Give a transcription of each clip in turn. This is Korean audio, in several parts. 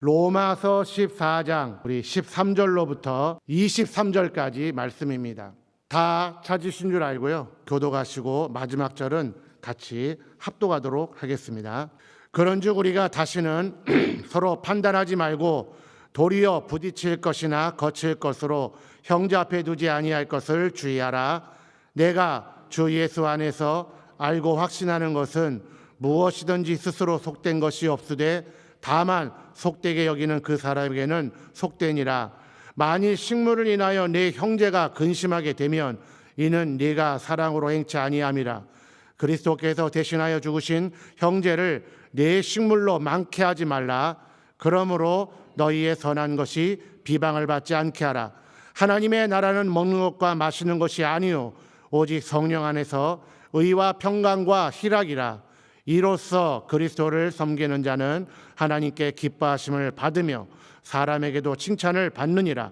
로마서 14장 우리 13절로부터 23절까지 말씀입니다. 다 찾으신 줄 알고요. 교도가시고 마지막 절은 같이 합독하도록 하겠습니다. 그런즉 우리가 다시는 서로 판단하지 말고 도리어 부딪힐 것이나 거칠 것으로 형제 앞에 두지 아니할 것을 주의하라. 내가 주 예수 안에서 알고 확신하는 것은 무엇이든지 스스로 속된 것이 없으되 다만 속되게 여기는 그 사람에게는 속되니라. 만일 식물을 인하여 내 형제가 근심하게 되면 이는 네가 사랑으로 행치 아니함이라. 그리스도께서 대신하여 죽으신 형제를 내 식물로 많게 하지 말라. 그러므로 너희의 선한 것이 비방을 받지 않게 하라. 하나님의 나라는 먹는 것과 마시는 것이 아니요 오직 성령 안에서 의와 평강과 희락이라. 이로써 그리스도를 섬기는 자는 하나님께 기뻐하심을 받으며 사람에게도 칭찬을 받느니라.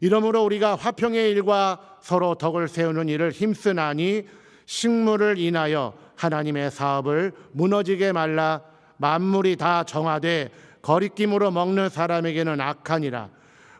이러므로 우리가 화평의 일과 서로 덕을 세우는 일을 힘쓰나니 식물을 인하여 하나님의 사업을 무너지게 말라. 만물이 다 정하되 거리낌으로 먹는 사람에게는 악하니라.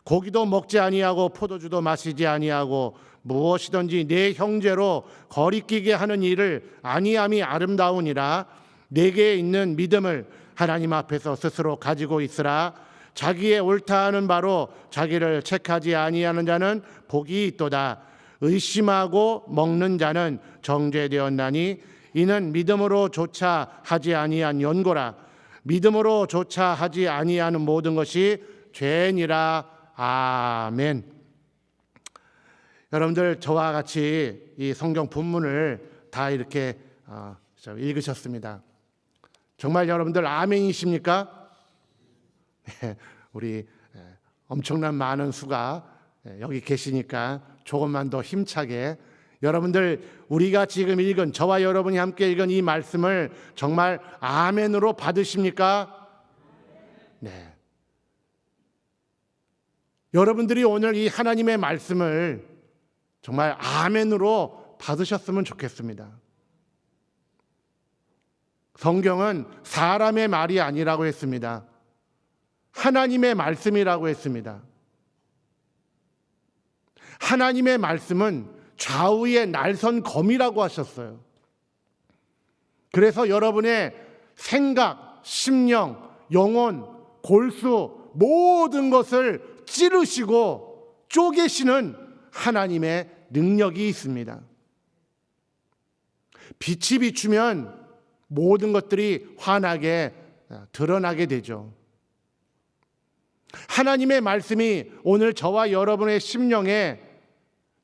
고기도 먹지 아니하고 포도주도 마시지 아니하고 무엇이든지 내 형제로 거리끼게 하는 일을 아니함이 아름다우니라. 내게 있는 믿음을 하나님 앞에서 스스로 가지고 있으라. 자기의 옳다 하는 바로 자기를 책하지 아니하는 자는 복이 있도다. 의심하고 먹는 자는 정죄되었나니 이는 믿음으로조차 하지 아니한 연고라. 믿음으로조차 하지 아니하는 모든 것이 죄니라. 아멘. 여러분들 저와 같이 이 성경 본문을 다 이렇게 읽으셨습니다. 정말 여러분들 아멘이십니까? 우리 엄청난 많은 수가 여기 계시니까 조금만 더 힘차게 여러분들 우리가 지금 읽은 저와 여러분이 함께 읽은 이 말씀을 정말 아멘으로 받으십니까? 네. 여러분들이 오늘 이 하나님의 말씀을 정말 아멘으로 받으셨으면 좋겠습니다. 성경은 사람의 말이 아니라고 했습니다. 하나님의 말씀이라고 했습니다. 하나님의 말씀은 좌우의 날선 검이라고 하셨어요. 그래서 여러분의 생각, 심령, 영혼, 골수 모든 것을 찌르시고 쪼개시는 하나님의 능력이 있습니다. 빛이 비추면 모든 것들이 환하게 드러나게 되죠. 하나님의 말씀이 오늘 저와 여러분의 심령에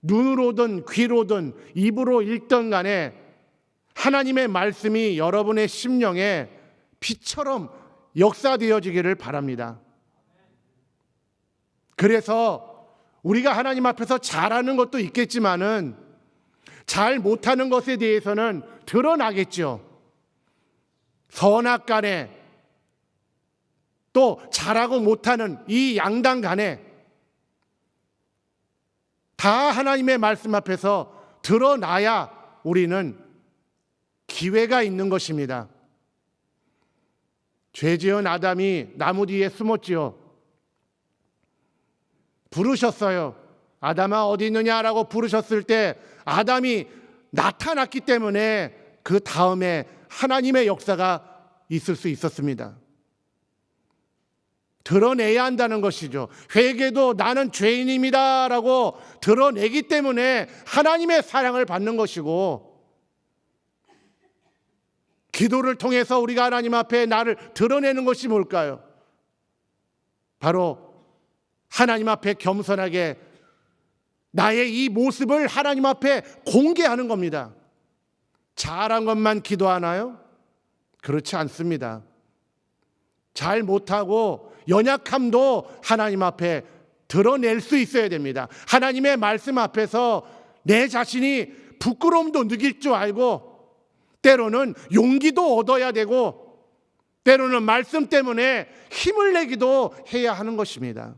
눈으로든 귀로든 입으로 읽던 간에 하나님의 말씀이 여러분의 심령에 빛처럼 역사되어지기를 바랍니다. 그래서 우리가 하나님 앞에서 잘하는 것도 있겠지만은 잘 못하는 것에 대해서는 드러나겠죠. 선악간에 또 잘하고 못하는 이 양당 간에 다 하나님의 말씀 앞에서 드러나야 우리는 기회가 있는 것입니다. 죄지은 아담이 나무 뒤에 숨었지요. 부르셨어요. 아담아 어디 있느냐라고 부르셨을 때 아담이 나타났기 때문에 그 다음에 하나님의 역사가 있을 수 있었습니다. 드러내야 한다는 것이죠. 회개도 나는 죄인입니다 라고 드러내기 때문에 하나님의 사랑을 받는 것이고, 기도를 통해서 우리가 하나님 앞에 나를 드러내는 것이 뭘까요? 바로 하나님 앞에 겸손하게 나의 이 모습을 하나님 앞에 공개하는 겁니다. 잘한 것만 기도하나요? 그렇지 않습니다. 잘 못하고 연약함도 하나님 앞에 드러낼 수 있어야 됩니다. 하나님의 말씀 앞에서 내 자신이 부끄러움도 느낄 줄 알고, 때로는 용기도 얻어야 되고, 때로는 말씀 때문에 힘을 내기도 해야 하는 것입니다.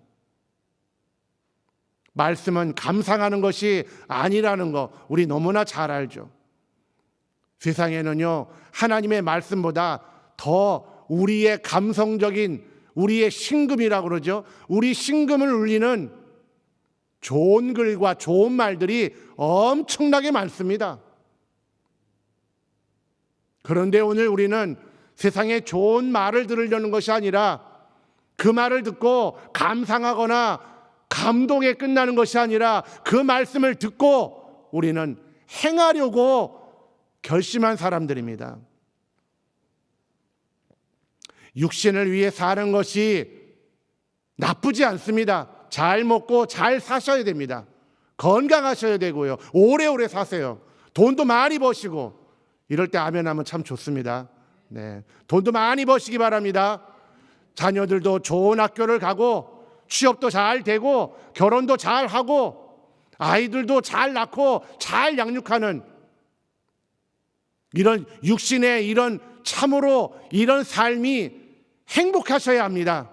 말씀은 감상하는 것이 아니라는 거 우리 너무나 잘 알죠. 세상에는요 하나님의 말씀보다 더 우리의 감성적인 우리의 신금이라고 그러죠. 우리 신금을 울리는 좋은 글과 좋은 말들이 엄청나게 많습니다. 그런데 오늘 우리는 세상에 좋은 말을 들으려는 것이 아니라 그 말을 듣고 감상하거나 감동에 끝나는 것이 아니라 그 말씀을 듣고 우리는 행하려고 결심한 사람들입니다. 육신을 위해 사는 것이 나쁘지 않습니다. 잘 먹고 잘 사셔야 됩니다. 건강하셔야 되고요. 오래오래 사세요. 돈도 많이 버시고 이럴 때 아멘하면 참 좋습니다. 네, 돈도 많이 버시기 바랍니다. 자녀들도 좋은 학교를 가고 취업도 잘 되고 결혼도 잘 하고 아이들도 잘 낳고 잘 양육하는 이런 육신의 이런 참으로 이런 삶이 행복하셔야 합니다.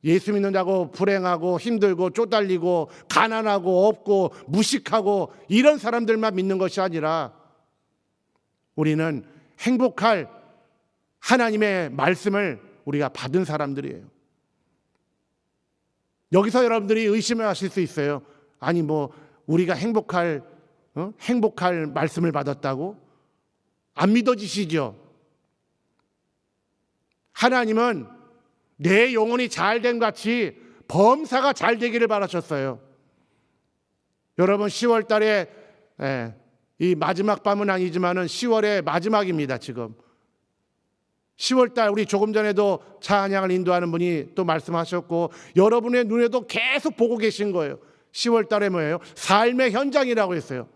예수 믿는다고 불행하고 힘들고 쪼달리고 가난하고 없고 무식하고 이런 사람들만 믿는 것이 아니라 우리는 행복할 하나님의 말씀을 우리가 받은 사람들이에요. 여기서 여러분들이 의심을 하실 수 있어요. 아니 우리가 행복할 말씀을 받았다고? 안 믿어지시죠? 하나님은 내 영혼이 잘된 같이 범사가 잘 되기를 바라셨어요. 여러분 10월 달에 이 마지막 밤은 아니지만은 10월의 마지막입니다. 지금 10월 달 우리 조금 전에도 찬양을 인도하는 분이 또 말씀하셨고 여러분의 눈에도 계속 보고 계신 거예요. 10월 달에 뭐예요? 삶의 현장이라고 했어요.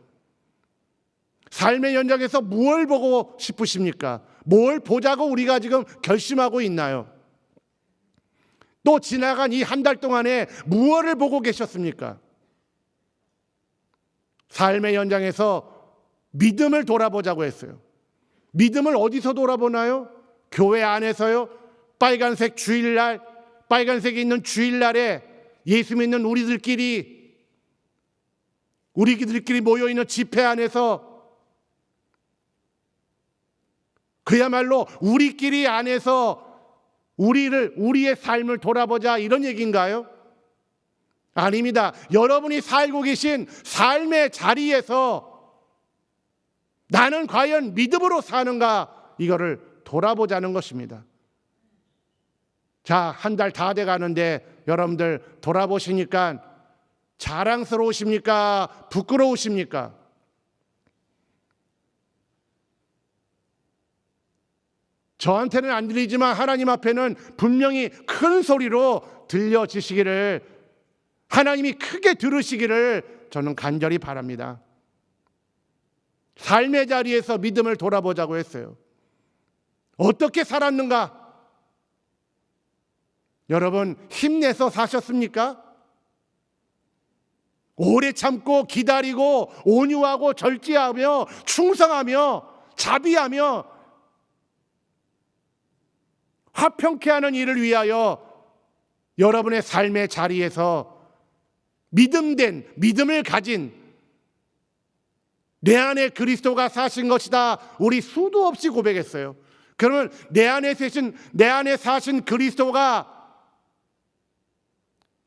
삶의 현장에서 뭘 보고 싶으십니까? 뭘 보자고 우리가 지금 결심하고 있나요? 또 지나간 이 한 달 동안에 무엇을 보고 계셨습니까? 삶의 현장에서 믿음을 돌아보자고 했어요. 믿음을 어디서 돌아보나요? 교회 안에서요. 빨간색 주일날, 빨간색이 있는 주일날에 예수 믿는 우리들끼리 모여있는 집회 안에서 그야말로 우리끼리 안에서 우리의 삶을 돌아보자 이런 얘기인가요? 아닙니다. 여러분이 살고 계신 삶의 자리에서 나는 과연 믿음으로 사는가 이거를 돌아보자는 것입니다. 자, 한 달 다 돼가는데 여러분들 돌아보시니까 자랑스러우십니까? 부끄러우십니까? 저한테는 안 들리지만 하나님 앞에는 분명히 큰 소리로 들려지시기를, 하나님이 크게 들으시기를 저는 간절히 바랍니다. 삶의 자리에서 믿음을 돌아보자고 했어요. 어떻게 살았는가? 여러분 힘내서 사셨습니까? 오래 참고 기다리고 온유하고 절제하며 충성하며 자비하며 화평케 하는 일을 위하여 여러분의 삶의 자리에서 믿음을 가진 내 안에 그리스도가 사신 것이다 우리 수도 없이 고백했어요. 그러면 내 안에 사신 그리스도가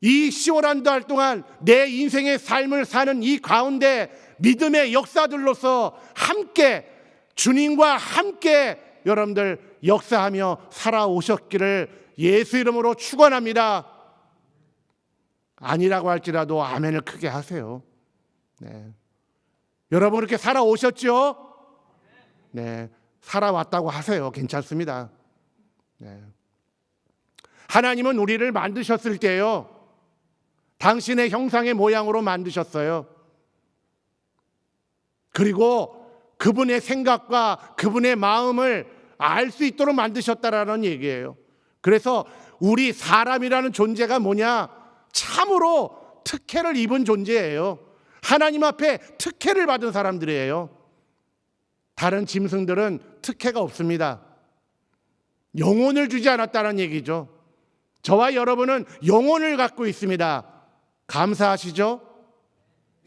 이 10월 한 달 동안 내 인생의 삶을 사는 이 가운데 믿음의 역사들로서 함께 주님과 함께 여러분들 역사하며 살아오셨기를 예수 이름으로 축원합니다. 아니라고 할지라도 아멘을 크게 하세요. 네. 여러분 그렇게 살아오셨죠? 네, 살아왔다고 하세요. 괜찮습니다. 네. 하나님은 우리를 만드셨을 때요, 당신의 형상의 모양으로 만드셨어요. 그리고 그분의 생각과 그분의 마음을 알 수 있도록 만드셨다라는 얘기예요. 그래서 우리 사람이라는 존재가 뭐냐? 참으로 특혜를 입은 존재예요. 하나님 앞에 특혜를 받은 사람들이에요. 다른 짐승들은 특혜가 없습니다. 영혼을 주지 않았다는 얘기죠. 저와 여러분은 영혼을 갖고 있습니다. 감사하시죠?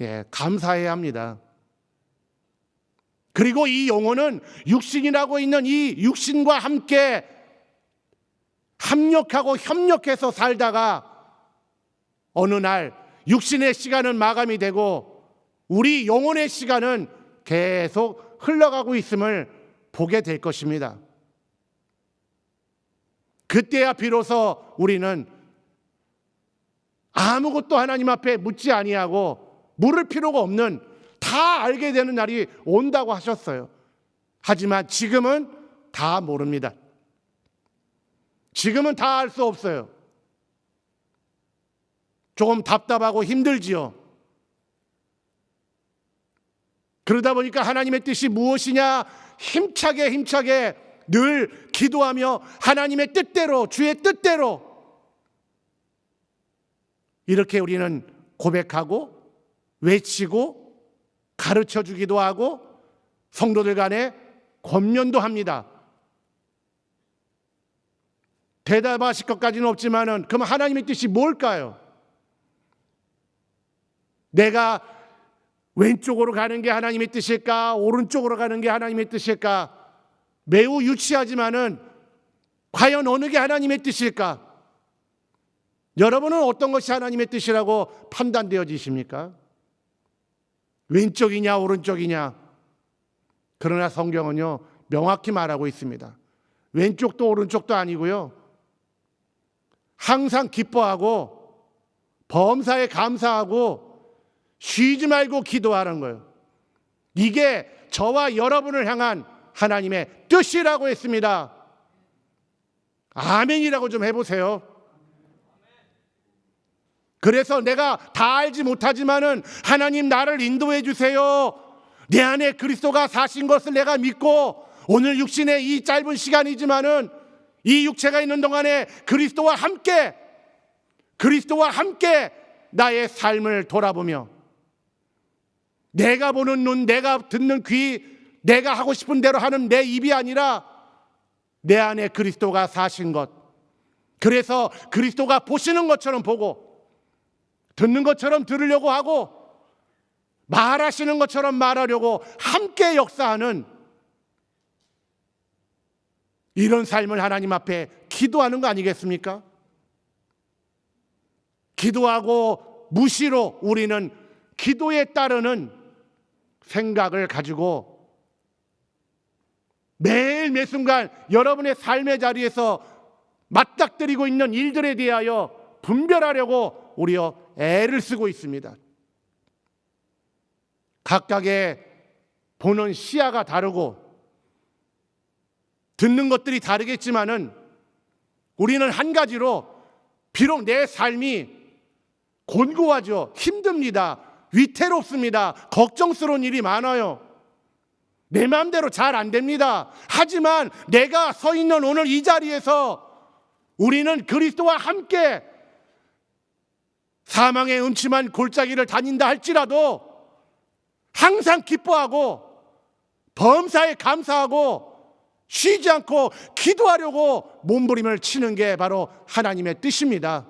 예, 감사해야 합니다. 그리고 이 영혼은 육신이라고 있는 이 육신과 함께 합력하고 협력해서 살다가 어느 날 육신의 시간은 마감이 되고 우리 영혼의 시간은 계속 흘러가고 있음을 보게 될 것입니다. 그때야 비로소 우리는 아무것도 하나님 앞에 묻지 아니하고 물을 필요가 없는, 다 알게 되는 날이 온다고 하셨어요. 하지만 지금은 다 모릅니다. 지금은 다 알 수 없어요. 조금 답답하고 힘들지요. 그러다 보니까 하나님의 뜻이 무엇이냐 힘차게 늘 기도하며 하나님의 뜻대로, 주의 뜻대로 이렇게 우리는 고백하고 외치고 가르쳐 주기도 하고 성도들 간에 권면도 합니다. 대답하실 것까지는 없지만은 그럼 하나님의 뜻이 뭘까요? 내가 왼쪽으로 가는 게 하나님의 뜻일까? 오른쪽으로 가는 게 하나님의 뜻일까? 매우 유치하지만은 과연 어느 게 하나님의 뜻일까? 여러분은 어떤 것이 하나님의 뜻이라고 판단되어지십니까? 왼쪽이냐 오른쪽이냐? 그러나 성경은요 명확히 말하고 있습니다. 왼쪽도 오른쪽도 아니고요, 항상 기뻐하고 범사에 감사하고 쉬지 말고 기도하는 거예요. 이게 저와 여러분을 향한 하나님의 뜻이라고 했습니다. 아멘이라고 좀 해보세요. 그래서 내가 다 알지 못하지만은 하나님 나를 인도해 주세요. 내 안에 그리스도가 사신 것을 내가 믿고 오늘 육신의 이 짧은 시간이지만은 이 육체가 있는 동안에 그리스도와 함께 나의 삶을 돌아보며 내가 보는 눈, 내가 듣는 귀, 내가 하고 싶은 대로 하는 내 입이 아니라 내 안에 그리스도가 사신 것, 그래서 그리스도가 보시는 것처럼 보고 듣는 것처럼 들으려고 하고 말하시는 것처럼 말하려고 함께 역사하는 이런 삶을 하나님 앞에 기도하는 거 아니겠습니까? 기도하고 무시로 우리는 기도에 따르는 생각을 가지고 매일 매순간 여러분의 삶의 자리에서 맞닥뜨리고 있는 일들에 대하여 분별하려고 우리요 애를 쓰고 있습니다. 각각의 보는 시야가 다르고 듣는 것들이 다르겠지만은 우리는 한 가지로, 비록 내 삶이 곤고하죠, 힘듭니다, 위태롭습니다, 걱정스러운 일이 많아요, 내 마음대로 잘 안 됩니다. 하지만 내가 서 있는 오늘 이 자리에서 우리는 그리스도와 함께 사망의 음침한 골짜기를 다닌다 할지라도 항상 기뻐하고 범사에 감사하고 쉬지 않고 기도하려고 몸부림을 치는 게 바로 하나님의 뜻입니다.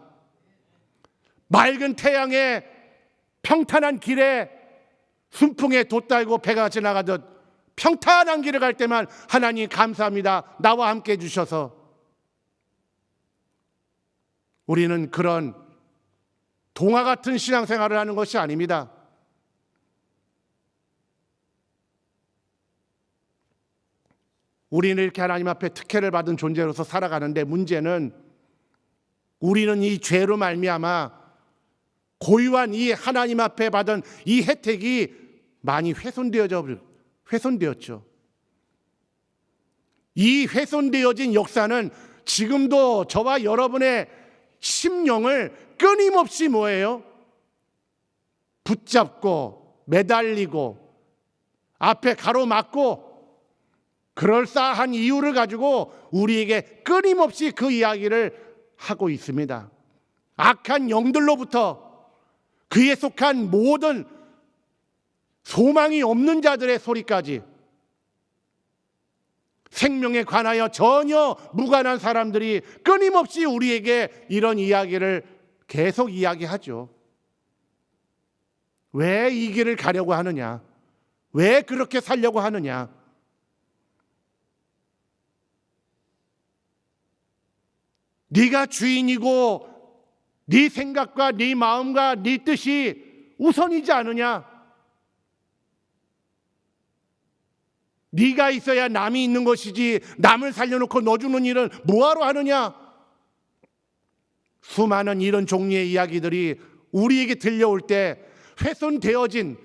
맑은 태양에 평탄한 길에 순풍에 돛달고 배가 지나가듯 평탄한 길을 갈 때만 하나님 감사합니다, 나와 함께 해주셔서. 우리는 그런 동화 같은 신앙생활을 하는 것이 아닙니다. 우리는 이렇게 하나님 앞에 특혜를 받은 존재로서 살아가는데, 문제는 우리는 이 죄로 말미암아 고유한 이 하나님 앞에 받은 이 혜택이 많이 훼손되었죠. 이 훼손되어진 역사는 지금도 저와 여러분의 심령을 끊임없이 뭐예요? 붙잡고 매달리고 앞에 가로막고 그럴싸한 이유를 가지고 우리에게 끊임없이 그 이야기를 하고 있습니다. 악한 영들로부터 그에 속한 모든 소망이 없는 자들의 소리까지, 생명에 관하여 전혀 무관한 사람들이 끊임없이 우리에게 이런 이야기를 계속 이야기하죠. 왜 이 길을 가려고 하느냐? 왜 그렇게 살려고 하느냐? 네가 주인이고 네 생각과 네 마음과 네 뜻이 우선이지 않으냐? 네가 있어야 남이 있는 것이지 남을 살려놓고 너 주는 일은 뭐하러 하느냐? 수많은 이런 종류의 이야기들이 우리에게 들려올 때 훼손되어진,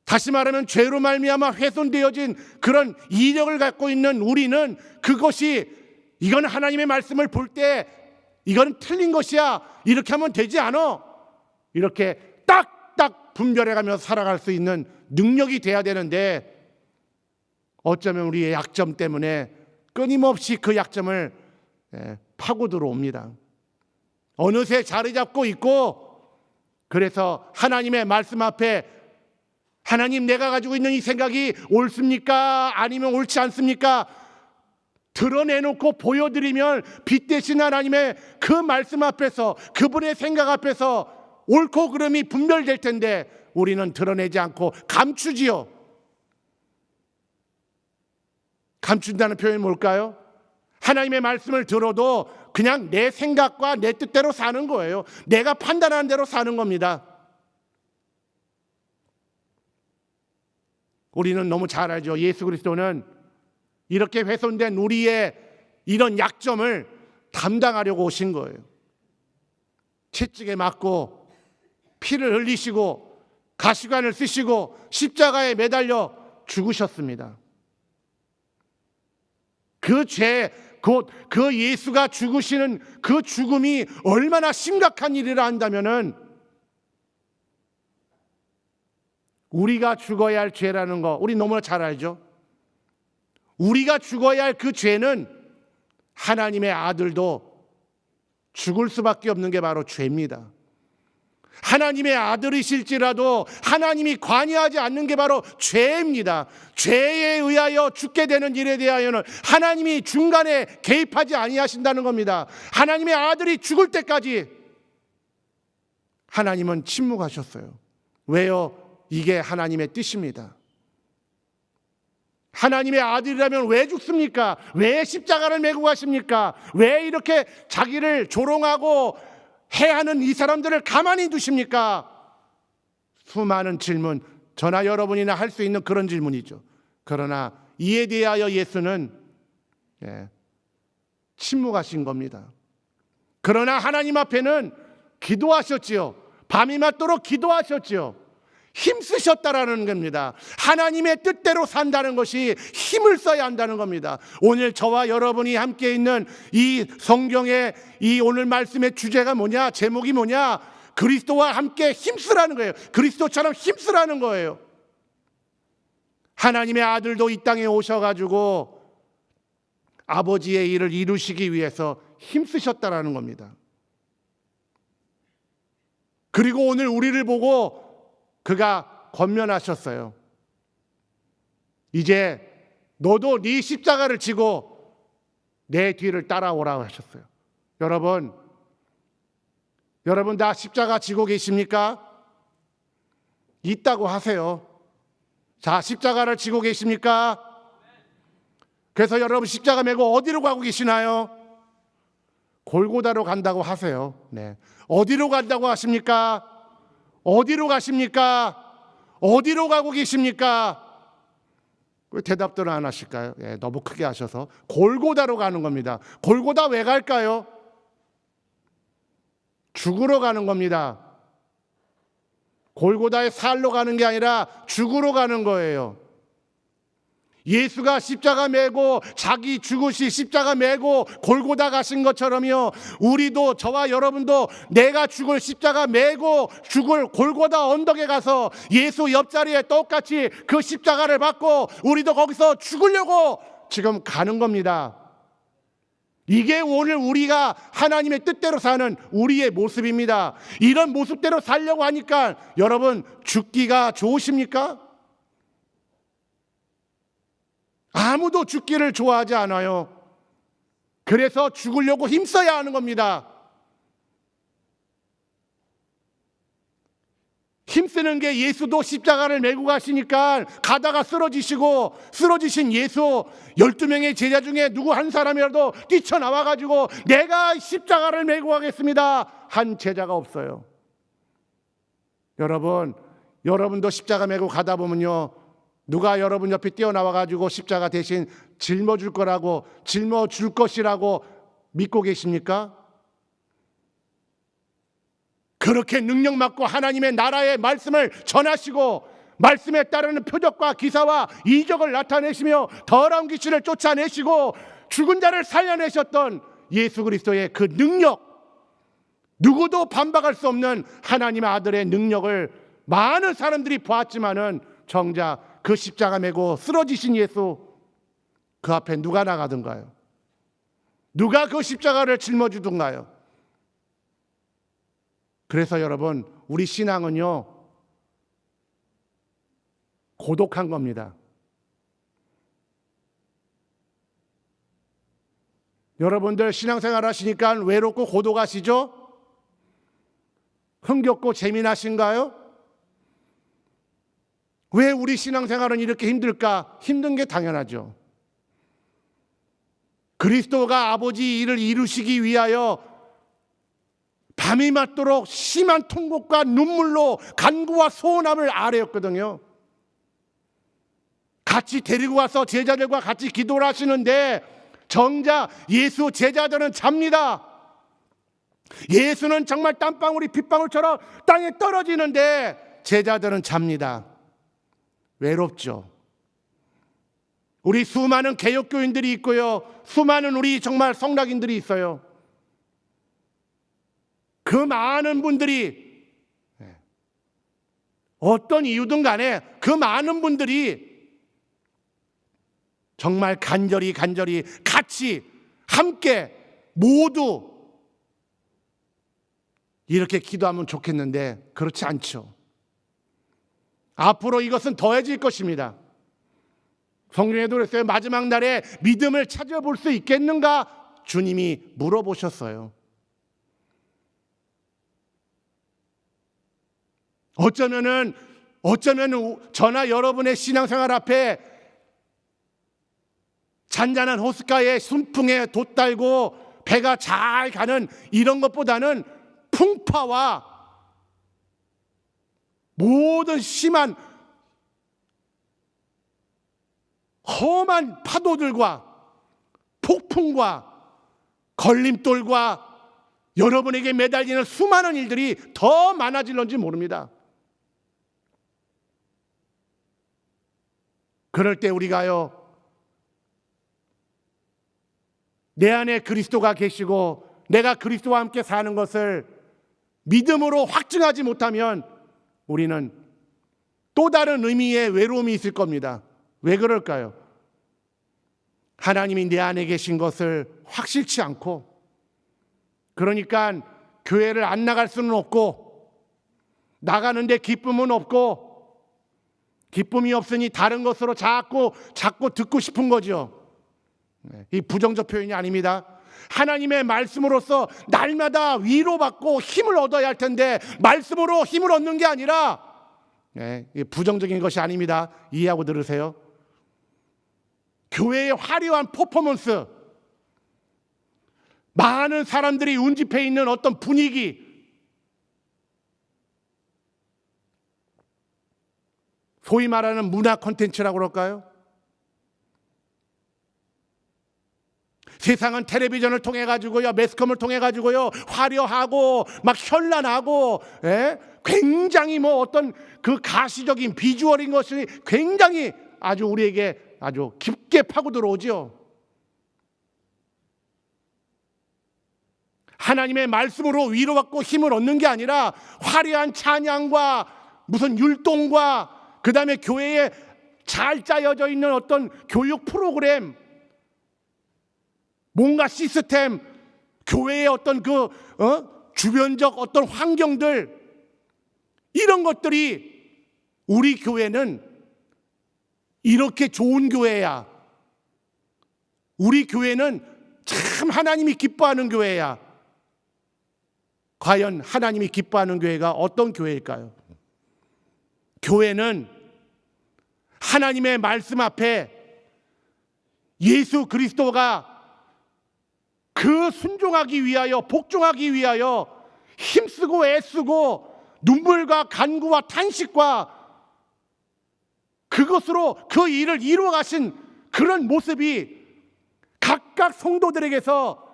다시 말하면 죄로 말미암아 훼손되어진 그런 이력을 갖고 있는 우리는 그것이 이건 하나님의 말씀을 볼 때 이건 틀린 것이야, 이렇게 하면 되지 않아, 이렇게 딱딱 분별해가며 살아갈 수 있는 능력이 돼야 되는데 어쩌면 우리의 약점 때문에 끊임없이 그 약점을 파고 들어옵니다. 어느새 자리 잡고 있고, 그래서 하나님의 말씀 앞에 하나님, 내가 가지고 있는 이 생각이 옳습니까? 아니면 옳지 않습니까? 드러내놓고 보여드리면 빛 대신 하나님의 그 말씀 앞에서, 그분의 생각 앞에서 옳고 그름이 분별될 텐데 우리는 드러내지 않고 감추지요. 감춘다는 표현이 뭘까요? 하나님의 말씀을 들어도 그냥 내 생각과 내 뜻대로 사는 거예요. 내가 판단하는 대로 사는 겁니다. 우리는 너무 잘 알죠. 예수 그리스도는 이렇게 훼손된 우리의 이런 약점을 담당하려고 오신 거예요. 채찍에 맞고 피를 흘리시고 가시관을 쓰시고 십자가에 매달려 죽으셨습니다. 그 죄, 곧 그 예수가 죽으시는 그 죽음이 얼마나 심각한 일이라 한다면은 우리가 죽어야 할 죄라는 거 우리 너무나 잘 알죠. 우리가 죽어야 할 그 죄는 하나님의 아들도 죽을 수밖에 없는 게 바로 죄입니다. 하나님의 아들이실지라도 하나님이 관여하지 않는 게 바로 죄입니다. 죄에 의하여 죽게 되는 일에 대하여는 하나님이 중간에 개입하지 아니하신다는 겁니다. 하나님의 아들이 죽을 때까지 하나님은 침묵하셨어요. 왜요? 이게 하나님의 뜻입니다. 하나님의 아들이라면 왜 죽습니까? 왜 십자가를 메고 가십니까? 왜 이렇게 자기를 조롱하고 해하는 이 사람들을 가만히 두십니까? 수많은 질문, 저나 여러분이나 할 수 있는 그런 질문이죠. 그러나 이에 대하여 예수는 침묵하신 겁니다. 그러나 하나님 앞에는 기도하셨지요. 밤이 맞도록 기도하셨지요. 힘쓰셨다라는 겁니다. 하나님의 뜻대로 산다는 것이 힘을 써야 한다는 겁니다. 오늘 저와 여러분이 함께 있는 이 성경의 이 오늘 말씀의 주제가 뭐냐? 제목이 뭐냐? 그리스도와 함께 힘쓰라는 거예요. 그리스도처럼 힘쓰라는 거예요. 하나님의 아들도 이 땅에 오셔가지고 아버지의 일을 이루시기 위해서 힘쓰셨다라는 겁니다. 그리고 오늘 우리를 보고 그가 권면하셨어요. 이제 너도 네 십자가를 지고 내 뒤를 따라오라고 하셨어요. 여러분 다 십자가 지고 계십니까? 있다고 하세요. 자, 십자가를 지고 계십니까? 그래서 여러분 십자가 메고 어디로 가고 계시나요? 골고다로 간다고 하세요. 네. 어디로 간다고 하십니까? 어디로 가십니까? 어디로 가고 계십니까? 왜 대답들을 안 하실까요? 너무 크게 하셔서. 골고다로 가는 겁니다. 골고다 왜 갈까요? 죽으러 가는 겁니다. 골고다의 살로 가는 게 아니라 죽으러 가는 거예요. 예수가 십자가 메고 자기 죽으시 십자가 메고 골고다 가신 것처럼요, 우리도 저와 여러분도 내가 죽을 십자가 메고 죽을 골고다 언덕에 가서 예수 옆자리에 똑같이 그 십자가를 받고 우리도 거기서 죽으려고 지금 가는 겁니다. 이게 오늘 우리가 하나님의 뜻대로 사는 우리의 모습입니다. 이런 모습대로 살려고 하니까 여러분 죽기가 좋으십니까? 아무도 죽기를 좋아하지 않아요. 그래서 죽으려고 힘써야 하는 겁니다. 힘쓰는 게 예수도 십자가를 메고 가시니까 가다가 쓰러지신 예수 12명의 제자 중에 누구 한 사람이라도 뛰쳐나와가지고 내가 십자가를 메고 가겠습니다 한 제자가 없어요. 여러분도 십자가 메고 가다 보면요, 누가 여러분 옆에 뛰어나와가지고 십자가 대신 짊어줄 것이라고 믿고 계십니까? 그렇게 능력 받고 하나님의 나라의 말씀을 전하시고 말씀에 따르는 표적과 기사와 이적을 나타내시며 더러운 귀신을 쫓아내시고 죽은 자를 살려내셨던 예수 그리스도의 그 능력, 누구도 반박할 수 없는 하나님의 아들의 능력을 많은 사람들이 보았지만은 정작 그 십자가 메고 쓰러지신 예수, 그 앞에 누가 나가든가요? 누가 그 십자가를 짊어지든가요? 그래서 여러분, 우리 신앙은요, 고독한 겁니다. 여러분들 신앙생활 하시니까 외롭고 고독하시죠? 흥겹고 재미나신가요? 왜 우리 신앙생활은 이렇게 힘들까? 힘든 게 당연하죠. 그리스도가 아버지 일을 이루시기 위하여 밤이 맞도록 심한 통곡과 눈물로 간구와 소원함을 아뢰었거든요. 같이 데리고 와서 제자들과 같이 기도를 하시는데 정작 예수 제자들은 잡니다. 예수는 정말 땀방울이 빗방울처럼 땅에 떨어지는데 제자들은 잡니다. 외롭죠. 우리 수많은 개혁교인들이 있고요, 수많은 우리 정말 성락인들이 있어요. 그 많은 분들이 어떤 이유든 간에 그 많은 분들이 정말 간절히 같이 함께 모두 이렇게 기도하면 좋겠는데 그렇지 않죠. 앞으로 이것은 더해질 것입니다. 성경에도 그랬어요. 마지막 날에 믿음을 찾아볼 수 있겠는가? 주님이 물어보셨어요. 어쩌면은 저나 여러분의 신앙생활 앞에 잔잔한 호숫가에 순풍에 돛달고 배가 잘 가는 이런 것보다는 풍파와 모든 심한 험한 파도들과 폭풍과 걸림돌과 여러분에게 매달리는 수많은 일들이 더 많아질런지 모릅니다. 그럴 때 우리가요, 내 안에 그리스도가 계시고 내가 그리스도와 함께 사는 것을 믿음으로 확증하지 못하면 우리는 또 다른 의미의 외로움이 있을 겁니다. 왜 그럴까요? 하나님이 내 안에 계신 것을 확실치 않고, 그러니까 교회를 안 나갈 수는 없고, 나가는데 기쁨은 없고, 기쁨이 없으니 다른 것으로 자꾸 듣고 싶은 거죠. 이 부정적 표현이 아닙니다. 하나님의 말씀으로서 날마다 위로받고 힘을 얻어야 할 텐데 말씀으로 힘을 얻는 게 아니라, 부정적인 것이 아닙니다. 이해하고 들으세요. 교회의 화려한 퍼포먼스, 많은 사람들이 운집해 있는 어떤 분위기, 소위 말하는 문화 콘텐츠라고 그럴까요? 세상은 텔레비전을 통해 가지고요, 매스컴을 통해 가지고요, 화려하고 막 현란하고, 굉장히 어떤 그 가시적인 비주얼인 것이 굉장히 아주 우리에게 아주 깊게 파고 들어오죠. 하나님의 말씀으로 위로받고 힘을 얻는 게 아니라 화려한 찬양과 무슨 율동과 그 다음에 교회에 잘 짜여져 있는 어떤 교육 프로그램, 뭔가 시스템, 교회의 어떤 주변적 어떤 환경들, 이런 것들이 우리 교회는 이렇게 좋은 교회야, 우리 교회는 참 하나님이 기뻐하는 교회야. 과연 하나님이 기뻐하는 교회가 어떤 교회일까요? 교회는 하나님의 말씀 앞에 예수 그리스도가 그 순종하기 위하여, 복종하기 위하여 힘쓰고 애쓰고 눈물과 간구와 탄식과 그것으로 그 일을 이루어 가신 그런 모습이 각각 성도들에게서,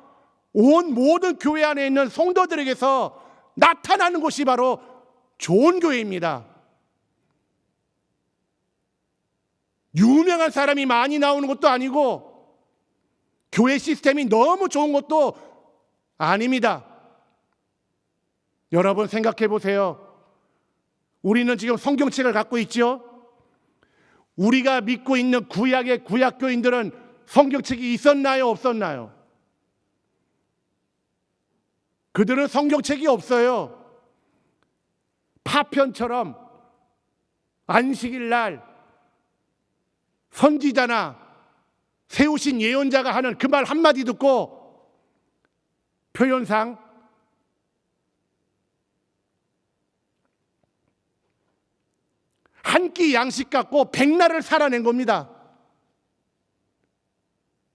온 모든 교회 안에 있는 성도들에게서 나타나는 것이 바로 좋은 교회입니다. 유명한 사람이 많이 나오는 것도 아니고 교회 시스템이 너무 좋은 것도 아닙니다. 여러분 생각해 보세요. 우리는 지금 성경책을 갖고 있죠. 우리가 믿고 있는 구약의 구약교인들은 성경책이 있었나요? 없었나요? 그들은 성경책이 없어요. 파편처럼 안식일 날 선지자나 세우신 예언자가 하는 그 말 한마디 듣고 표현상 한 끼 양식 갖고 백날을 살아낸 겁니다.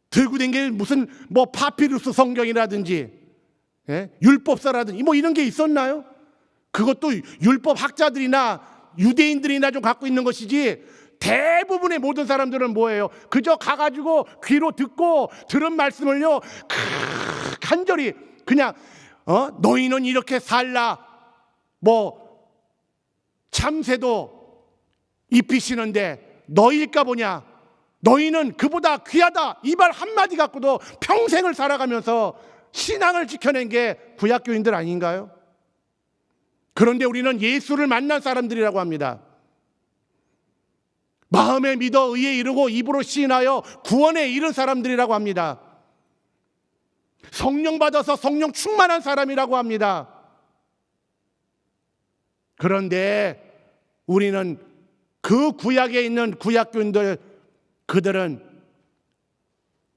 들고 댕길 무슨 뭐 파피루스 성경이라든지 율법서라든지 뭐 이런 게 있었나요? 그것도 율법 학자들이나 유대인들이나 좀 갖고 있는 것이지, 대부분의 모든 사람들은 뭐예요? 그저 가가지고 귀로 듣고 들은 말씀을요 간절히 그냥 너희는 이렇게 살라, 뭐 참새도 잎이 시는데 너희일까 보냐, 너희는 그보다 귀하다, 이 말 한마디 갖고도 평생을 살아가면서 신앙을 지켜낸 게 구약교인들 아닌가요? 그런데 우리는 예수를 만난 사람들이라고 합니다. 마음에 믿어 의에 이르고 입으로 시인하여 구원에 이른 사람들이라고 합니다. 성령 받아서 성령 충만한 사람이라고 합니다. 그런데 우리는 그 구약에 있는 구약교인들, 그들은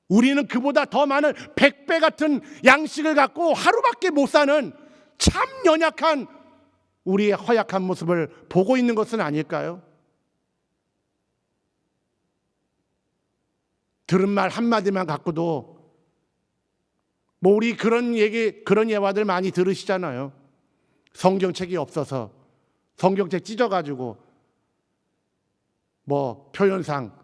우리는 그보다 더 많은 100배 같은 양식을 갖고 하루밖에 못 사는 참 연약한 우리의 허약한 모습을 보고 있는 것은 아닐까요? 들은 말 한마디만 갖고도 뭐 우리 그런 얘기, 그런 예화들 많이 들으시잖아요. 성경책이 없어서 성경책 찢어가지고 뭐 표현상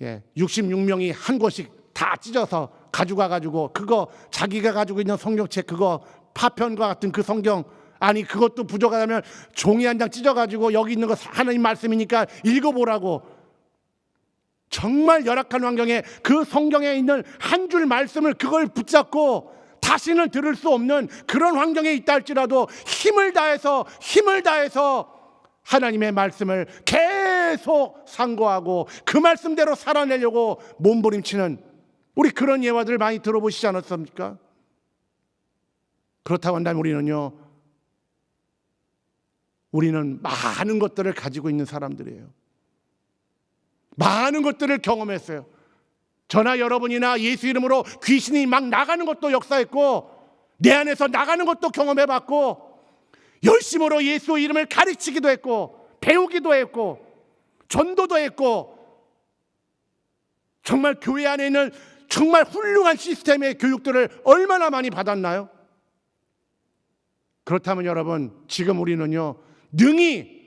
66명이 한 권씩 다 찢어서 가져가가지고 그거 자기가 가지고 있는 성경책, 그거 파편과 같은 그 성경, 아니 그것도 부족하다면 종이 한 장 찢어가지고 여기 있는 거 하나님 말씀이니까 읽어보라고, 정말 열악한 환경에 그 성경에 있는 한 줄 말씀을 그걸 붙잡고 다시는 들을 수 없는 그런 환경에 있다 할지라도 힘을 다해서 하나님의 말씀을 계속 상고하고 그 말씀대로 살아내려고 몸부림치는 우리 그런 예화들 많이 들어보시지 않았습니까? 그렇다고 한다면 우리는 많은 것들을 가지고 있는 사람들이에요. 많은 것들을 경험했어요. 저나 여러분이나 예수 이름으로 귀신이 막 나가는 것도 역사했고, 내 안에서 나가는 것도 경험해봤고, 열심으로 예수 이름을 가르치기도 했고, 배우기도 했고, 전도도 했고, 정말 교회 안에 있는 정말 훌륭한 시스템의 교육들을 얼마나 많이 받았나요? 그렇다면 여러분, 지금 우리는요 능히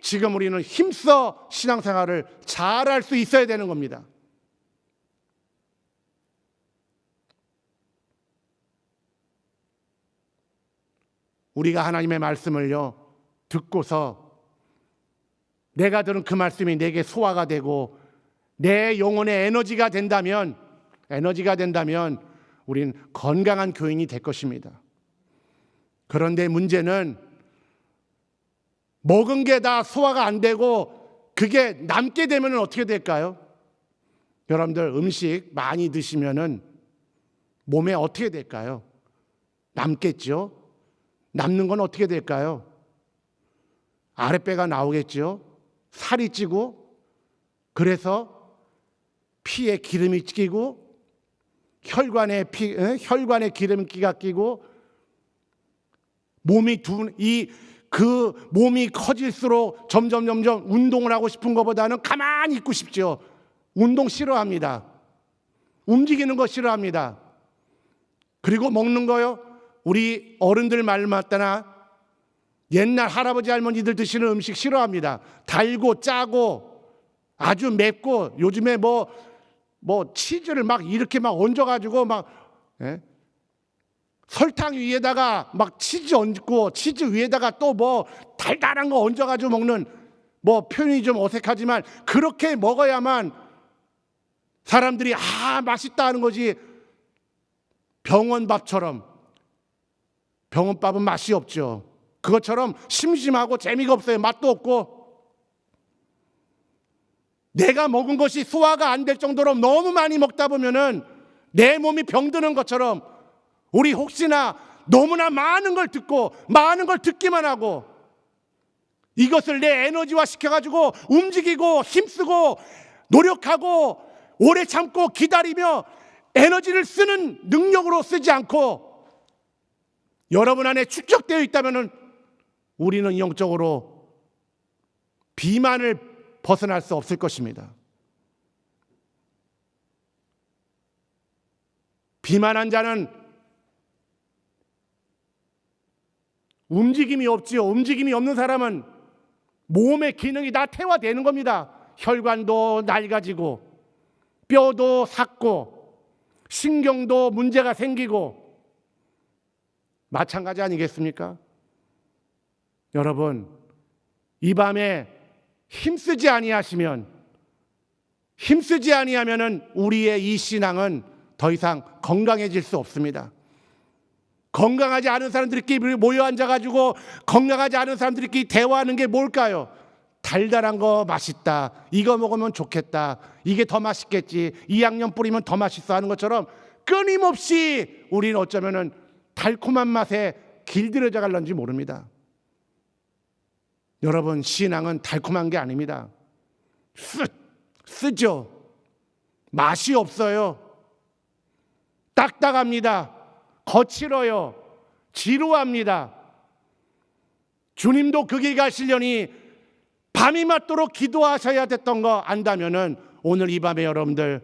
지금 우리는 힘써 신앙생활을 잘할 수 있어야 되는 겁니다. 우리가 하나님의 말씀을요 듣고서 내가 들은 그 말씀이 내게 소화가 되고 내 영혼의 에너지가 된다면 우린 건강한 교인이 될 것입니다. 그런데 문제는 먹은 게 다 소화가 안 되고 그게 남게 되면 어떻게 될까요? 여러분들 음식 많이 드시면은 몸에 어떻게 될까요? 남겠죠? 남는 건 어떻게 될까요? 아랫배가 나오겠죠? 살이 찌고, 그래서 피에 기름이 끼고, 혈관에 기름기가 끼고, 몸이 그 몸이 커질수록 점점 운동을 하고 싶은 것보다는 가만히 있고 싶죠. 운동 싫어합니다. 움직이는 거 싫어합니다. 그리고 먹는 거요. 우리 어른들 말 맞다나 옛날 할아버지 할머니들 드시는 음식 싫어합니다. 달고 짜고 아주 맵고 요즘에 뭐 치즈를 막 이렇게 막 얹어가지고 예? 설탕 위에다가 막 치즈 얹고 치즈 위에다가 또 뭐 달달한 거 얹어가지고 먹는 표현이 좀 어색하지만 그렇게 먹어야만 사람들이 맛있다 하는 거지. 병원밥처럼. 병원밥은 맛이 없죠. 그것처럼 심심하고 재미가 없어요. 맛도 없고. 내가 먹은 것이 소화가 안 될 정도로 너무 많이 먹다 보면은 내 몸이 병드는 것처럼 우리 혹시나 너무나 많은 걸 듣고 많은 걸 듣기만 하고 이것을 내 에너지화 시켜가지고 움직이고 힘쓰고 노력하고 오래 참고 기다리며 에너지를 쓰는 능력으로 쓰지 않고 여러분 안에 축적되어 있다면 우리는 영적으로 비만을 벗어날 수 없을 것입니다. 비만한 자는 움직임이 없지요. 움직임이 없는 사람은 몸의 기능이 다 퇴화되는 겁니다. 혈관도 낡아지고 뼈도 삭고 신경도 문제가 생기고 마찬가지 아니겠습니까? 여러분, 이 밤에 힘쓰지 아니하면은 우리의 이 신앙은 더 이상 건강해질 수 없습니다. 건강하지 않은 사람들끼리 모여 앉아가지고 건강하지 않은 사람들끼리 대화하는 게 뭘까요? 달달한 거 맛있다. 이거 먹으면 좋겠다. 이게 더 맛있겠지. 이 양념 뿌리면 더 맛있어 하는 것처럼 끊임없이 우리는 어쩌면은 달콤한 맛에 길들여져 갈런지 모릅니다. 여러분, 신앙은 달콤한 게 아닙니다. 쓰죠. 맛이 없어요. 딱딱합니다. 거칠어요. 지루합니다. 주님도 그 길 가시려니 밤이 맞도록 기도하셔야 됐던 거 안다면은 오늘 이 밤에 여러분들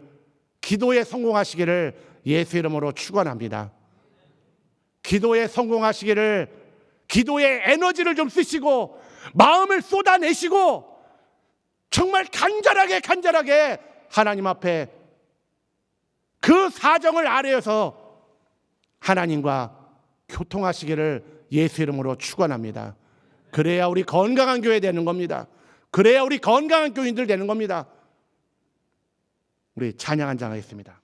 기도에 성공하시기를 예수 이름으로 축원합니다. 기도에 성공하시기를, 기도에 에너지를 좀 쓰시고 마음을 쏟아내시고 정말 간절하게 하나님 앞에 그 사정을 아뢰어서 하나님과 교통하시기를 예수 이름으로 축원합니다. 그래야 우리 건강한 교회 되는 겁니다. 그래야 우리 건강한 교인들 되는 겁니다. 우리 찬양 한 장 하겠습니다.